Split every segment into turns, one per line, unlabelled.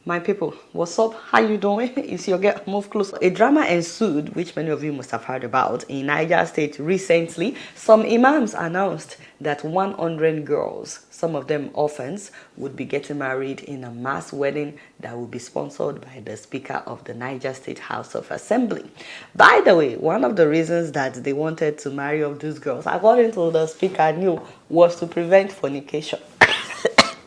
My people, what's up? How you doing? It's your girl. Move close. A drama ensued, which many of you must have heard about, in Niger State recently. Some imams announced that 100 girls, some of them orphans, would be getting married in a mass wedding that will be sponsored by the Speaker of the Niger State House of Assembly. By the way, one of the reasons that they wanted to marry off these girls, according to the Speaker, knew was to prevent fornication.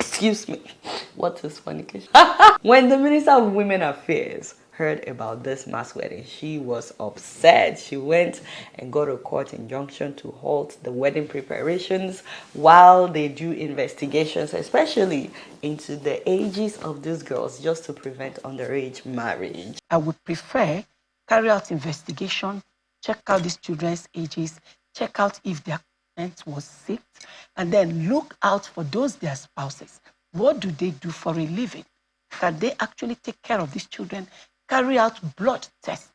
Excuse me. What is fornication? When the Minister of Women Affairs heard about this mass wedding, she was upset. She went and got a court injunction to halt the wedding preparations while they do investigations, especially into the ages of these girls, just to prevent underage marriage.
I would prefer carry out investigation, check out these children's ages, check out if their consent was sick, and then look out for those their spouses. What do they do for a living? Can they actually take care of these children? Carry out blood tests.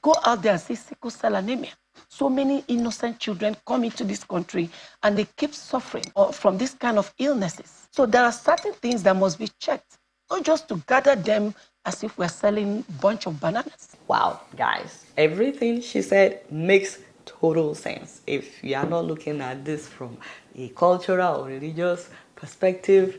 Go out there and see sickle cell anemia. So many innocent children come into this country and they keep suffering from this kind of illnesses. So there are certain things that must be checked, not just to gather them as if we're selling a bunch of bananas.
Wow, guys, everything she said makes total sense. If you are not looking at this from a cultural or religious perspective,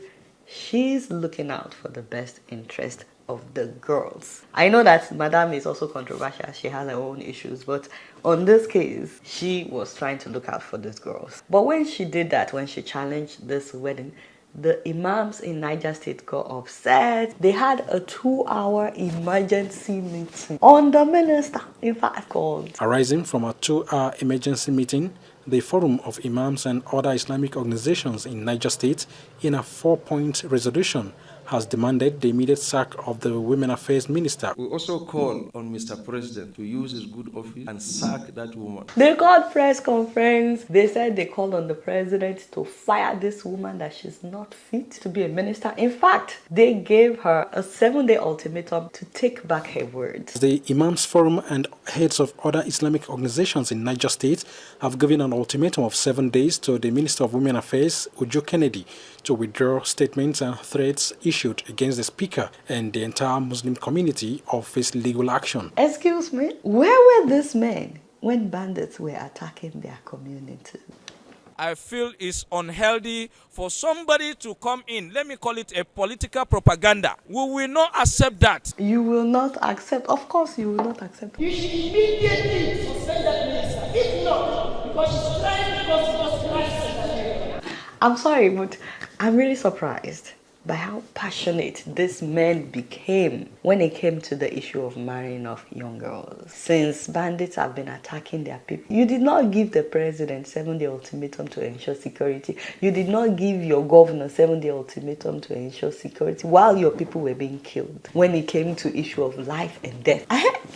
she's looking out for the best interest of the girls. I know that Madame is also controversial. She has her own issues, but on this case, she was trying to look out for these girls. But when she did that, when she challenged this wedding, the imams in Niger State got upset. They had a 2-hour emergency meeting on the minister, in fact, called.
Arising from a 2-hour emergency meeting, the Forum of Imams and other Islamic organizations in Niger State, in a 4-point resolution, has demanded the immediate sack of the Women Affairs Minister.
We also call on Mr. President to use his good office and sack that woman.
They called press conference. They said they called on the president to fire this woman, that she's not fit to be a minister. In fact, they gave her a 7-day ultimatum to take back her words.
The Imams Forum and heads of other Islamic organizations in Niger State have given an ultimatum of 7 days to the Minister of Women Affairs, Uju Kennedy, to withdraw statements and threats issued against the Speaker and the entire Muslim community of his legal action.
Excuse me, where were these men when bandits were attacking their community?
I feel it's unhealthy for somebody to come in, let me call it a political propaganda. We will not accept that.
You will not accept, of course you will not accept.
You should immediately suspend that minister. If not, because she's trying to cause crisis.
I'm sorry, but I'm really surprised by how passionate these men became when it came to the issue of marrying off young girls. Since bandits have been attacking their people, you did not give the president 7-day ultimatum to ensure security. You did not give your governor 7-day ultimatum to ensure security while your people were being killed. When it came to issue of life and death,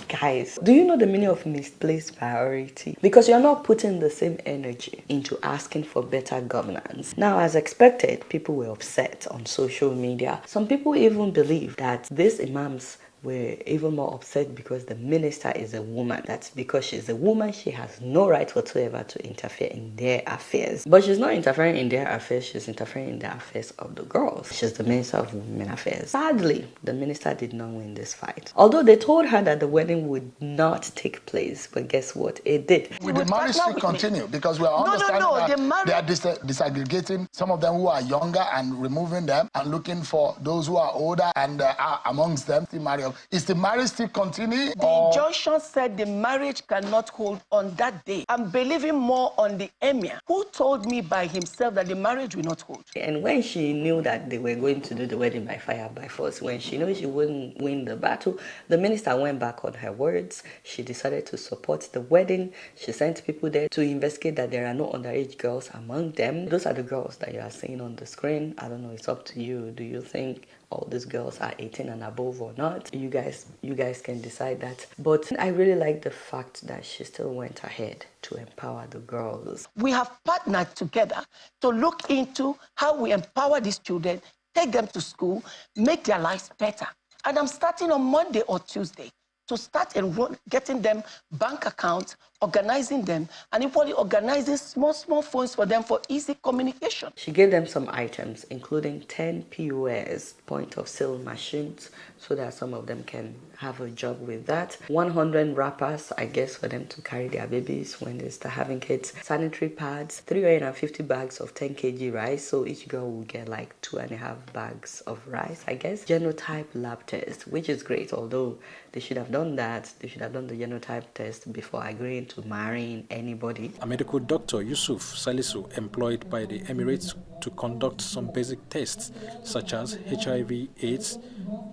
guys, do you know the meaning of misplaced priority? Because you're not putting the same energy into asking for better governance. Now, as expected, people were upset on social media. Some people even believe that these imams were even more upset because the minister is a woman. That's because she's a woman, she has no right whatsoever to interfere in their affairs. But she's not interfering in their affairs, she's interfering in the affairs of the girls. She's the Minister of Women Affairs. Sadly, the minister did not win this fight. Although they told her that the wedding would not take place, but guess what? It did.
Will the marriage still continue? Because we are understanding that they are disaggregating some of them who are younger and removing them and looking for those who are older and are amongst them to marry. Is the marriage still continuing?
The injunction said the marriage cannot hold on that day. I'm believing more on the emir, who told me by himself that the marriage will not hold.
And when she knew that they were going to do the wedding by fire, by force, when she knew she wouldn't win the battle, the minister went back on her words. She decided to support the wedding. She sent people there to investigate that there are no underage girls among them. Those are the girls that you are seeing on the screen. I don't know, it's up to you. Do you think all these girls are 18 and above or not? You guys can decide that. But I really like the fact that she still went ahead to empower the girls.
We have partnered together to look into how we empower these children, take them to school, make their lives better. And I'm starting on Monday or Tuesday to start getting them bank accounts organizing them, and equally organizing small phones for them for easy communication.
She gave them some items, including 10 POS, point of sale machines, so that some of them can have a job with that. 100 wrappers, I guess, for them to carry their babies when they start having kids. Sanitary pads, 350 bags of 10 kg rice, so each girl will get like 2.5 bags of rice, I guess. Genotype lab test, which is great, although they should have done that. They should have done the genotype test before agreeing to marrying anybody.
A medical doctor, Yusuf Salisu, employed by the Emirates to conduct some basic tests such as HIV, AIDS,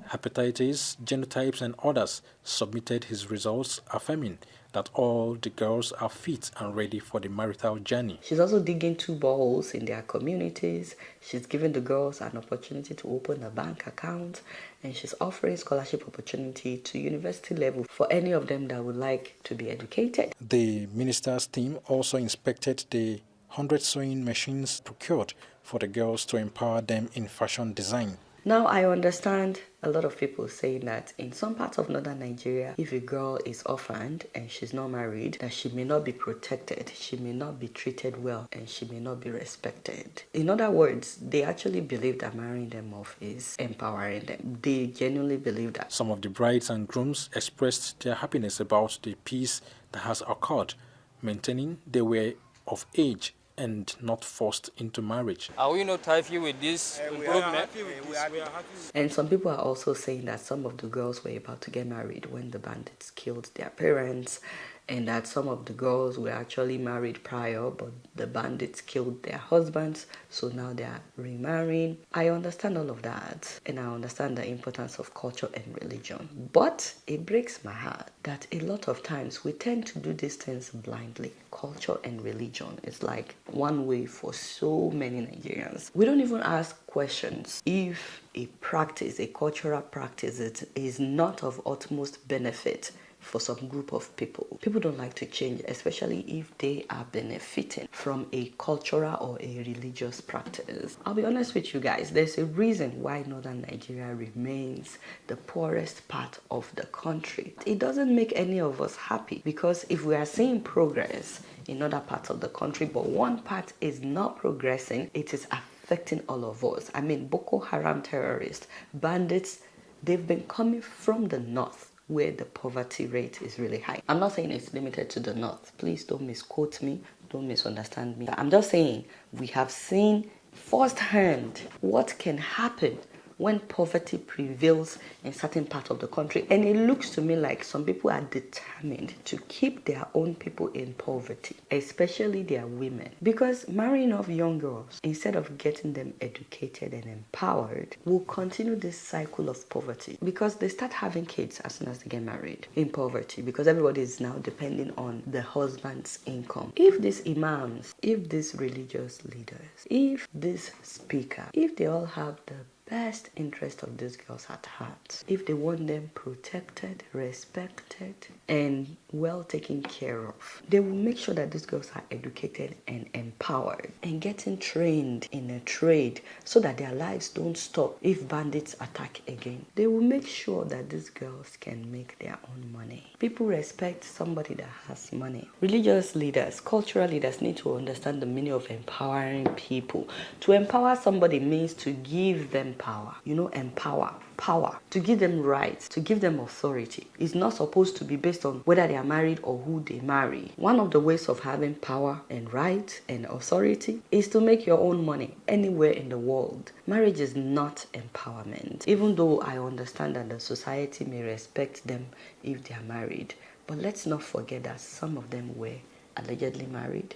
hepatitis, genotypes and others, submitted his results affirming that all the girls are fit and ready for the marital journey.
She's also digging 2 boreholes in their communities. She's giving the girls an opportunity to open a bank account, and she's offering scholarship opportunity to university level for any of them that would like to be educated.
The minister's team also inspected the 100 sewing machines procured for the girls to empower them in fashion design.
Now, I understand a lot of people saying that in some parts of northern Nigeria, if a girl is orphaned and she's not married, that she may not be protected, she may not be treated well, and she may not be respected. In other words, they actually believe that marrying them off is empowering them. They genuinely believe that.
Some of the brides and grooms expressed their happiness about the peace that has occurred, maintaining they were of age and not forced into marriage.
Are we not happy with this improvement?
And some people are also saying that some of the girls were about to get married when the bandits killed their parents, and that some of the girls were actually married prior, but the bandits killed their husbands, so now they are remarrying. I understand all of that, and I understand the importance of culture and religion. But it breaks my heart that a lot of times we tend to do these things blindly. Culture and religion is like one way for so many Nigerians. We don't even ask questions if a practice, a cultural practice, is not of utmost benefit for some group of people. People don't like to change, especially if they are benefiting from a cultural or a religious practice. I'll be honest with you guys, there's a reason why northern Nigeria remains the poorest part of the country. It doesn't make any of us happy, because if we are seeing progress in other parts of the country, but one part is not progressing, it is affecting all of us. I mean, Boko Haram terrorists, bandits, they've been coming from the north, where the poverty rate is really high. I'm not saying it's limited to the north. Please don't misquote me, don't misunderstand me. I'm just saying we have seen firsthand what can happen when poverty prevails in certain parts of the country. And it looks to me like some people are determined to keep their own people in poverty, especially their women. Because marrying off young girls, instead of getting them educated and empowered, will continue this cycle of poverty. Because they start having kids as soon as they get married in poverty, because everybody is now depending on the husband's income. If these imams, if these religious leaders, if this speaker, if they all have the best interest of these girls at heart, if they want them protected, respected, and well taken care of, they will make sure that these girls are educated and empowered and getting trained in a trade so that their lives don't stop if bandits attack again. They will make sure that these girls can make their own money. People respect somebody that has money. Religious leaders, cultural leaders need to understand the meaning of empowering people. To empower somebody means to give them power. You know, empower. Power. To give them rights, to give them authority. It's not supposed to be based on whether they are married or who they marry. One of the ways of having power and rights and authority is to make your own money anywhere in the world. Marriage is not empowerment. Even though I understand that the society may respect them if they are married. But let's not forget that some of them were allegedly married,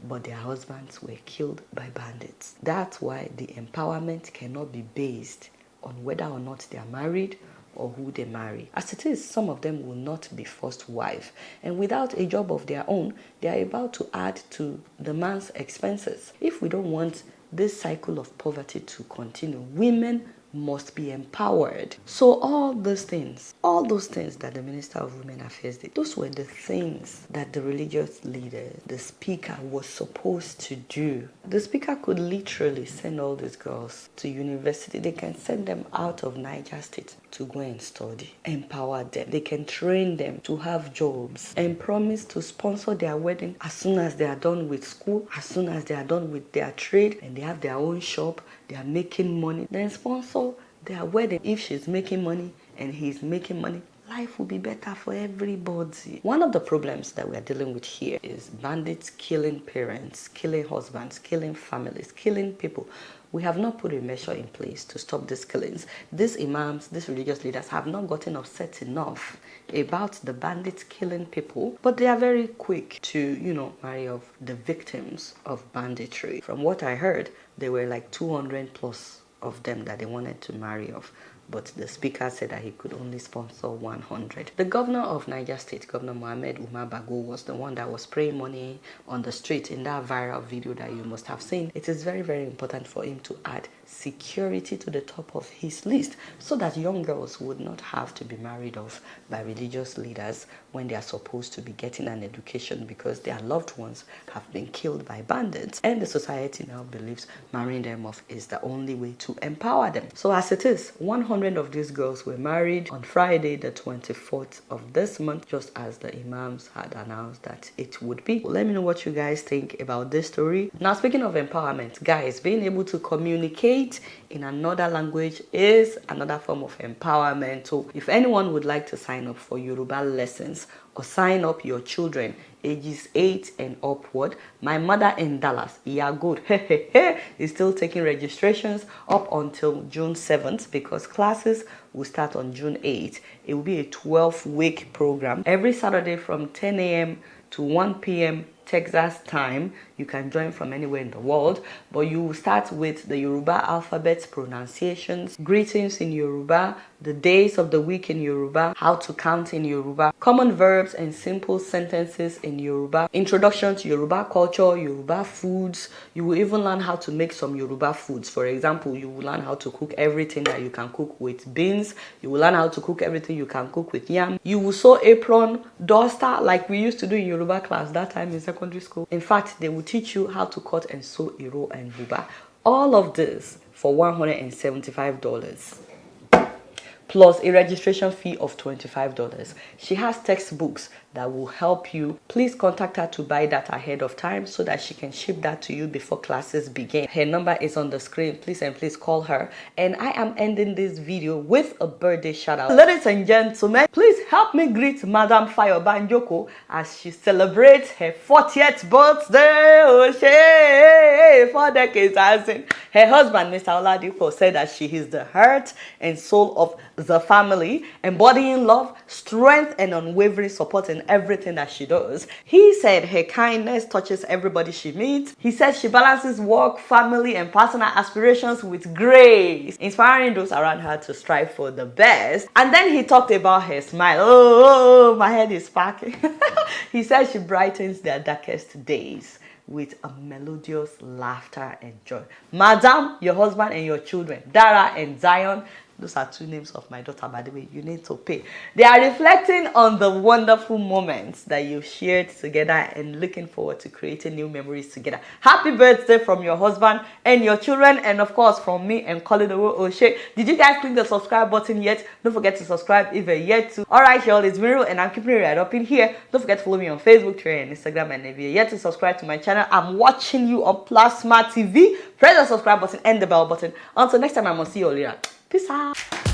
but their husbands were killed by bandits. That's why the empowerment cannot be based on whether or not they are married or who they marry. As it is, some of them will not be first wife, and without a job of their own, they are about to add to the man's expenses. If we don't want this cycle of poverty to continue, women must be empowered. So all those things that the Minister of Women Affairs did, those were the things that the religious leader, the speaker, was supposed to do. The speaker could literally send all these girls to university. They can send them out of Niger State to go and study, empower them. They can train them to have jobs and promise to sponsor their wedding as soon as they are done with school, as soon as they are done with their trade and they have their own shop, they are making money, then sponsor their wedding. If she's making money and he's making money, life will be better for everybody. One of the problems that we are dealing with here is bandits killing parents, killing husbands, killing families, killing people. We have not put a measure in place to stop these killings. These imams, these religious leaders have not gotten upset enough about the bandits killing people, but they are very quick to, marry off the victims of banditry. From what I heard, there were like 200 plus of them that they wanted to marry off. But the speaker said that he could only sponsor 100. The governor of Niger State, Governor Mohammed Umar Bago, was the one that was spraying money on the street in that viral video that you must have seen. It is very, very important for him to add security to the top of his list so that young girls would not have to be married off by religious leaders when they are supposed to be getting an education because their loved ones have been killed by bandits. And the society now believes marrying them off is the only way to empower them. So as it is, 100 of these girls were married on Friday the 24th of this month, just as the imams had announced that it would be. Let me know what you guys think about this story. Now, speaking of empowerment, guys, being able to communicate in another language is another form of empowerment. So if anyone would like to sign up for Yoruba lessons or sign up your children ages 8 and upward, my mother in Dallas, Iya Gold, is still taking registrations up until June 7th because classes will start on June 8th. It will be a 12-week program. Every Saturday from 10 a.m. to 1 p.m. Texas time. You can join from anywhere in the world, but you will start with the Yoruba alphabet pronunciations, greetings in Yoruba, the days of the week in Yoruba, how to count in Yoruba, common verbs and simple sentences in Yoruba, introduction to Yoruba culture, Yoruba foods. You will even learn how to make some Yoruba foods. For example, you will learn how to cook everything that you can cook with beans. You will learn how to cook everything you can cook with yam. You will sew apron, duster like we used to do in Yoruba class that time in secondary school. In fact, they will teach you how to cut and sew iro and buba. All of this for $175 plus a registration fee of $25. She has textbooks that will help you. Please contact her to buy that ahead of time so that she can ship that to you before classes begin. Her number is on the screen. Please call her. And I am ending this video with a birthday shout out. Ladies and gentlemen, please help me greet Madam Fayoba Njoko as she celebrates her 40th birthday. Oh, she 4 decades as in. Her husband, Mr. Oladipo, said that she is the heart and soul of the family, embodying love, strength, and unwavering support in everything that she does. He said her kindness touches everybody she meets. He says she balances work, family, and personal aspirations with grace, inspiring those around her to strive for the best. And then he talked about her smile. Oh, my head is sparking. He says she brightens their darkest days with a melodious laughter and joy. Madam, your husband and your children, Dara and Zion, those are 2 names of my daughter, by the way, you need to pay. They are reflecting on the wonderful moments that you've shared together and looking forward to creating new memories together. Happy birthday from your husband and your children, and of course from me and Kolidowo Oshe. Did you guys click the subscribe button yet? Don't forget to subscribe if you're yet to. Alright y'all, it's Miro and I'm keeping it right up in here. Don't forget to follow me on Facebook, Twitter, and Instagram, and if you're yet to subscribe to my channel, I'm watching you on Plasma TV. Press the subscribe button and the bell button. Until next time, I must see you all later. Peace out.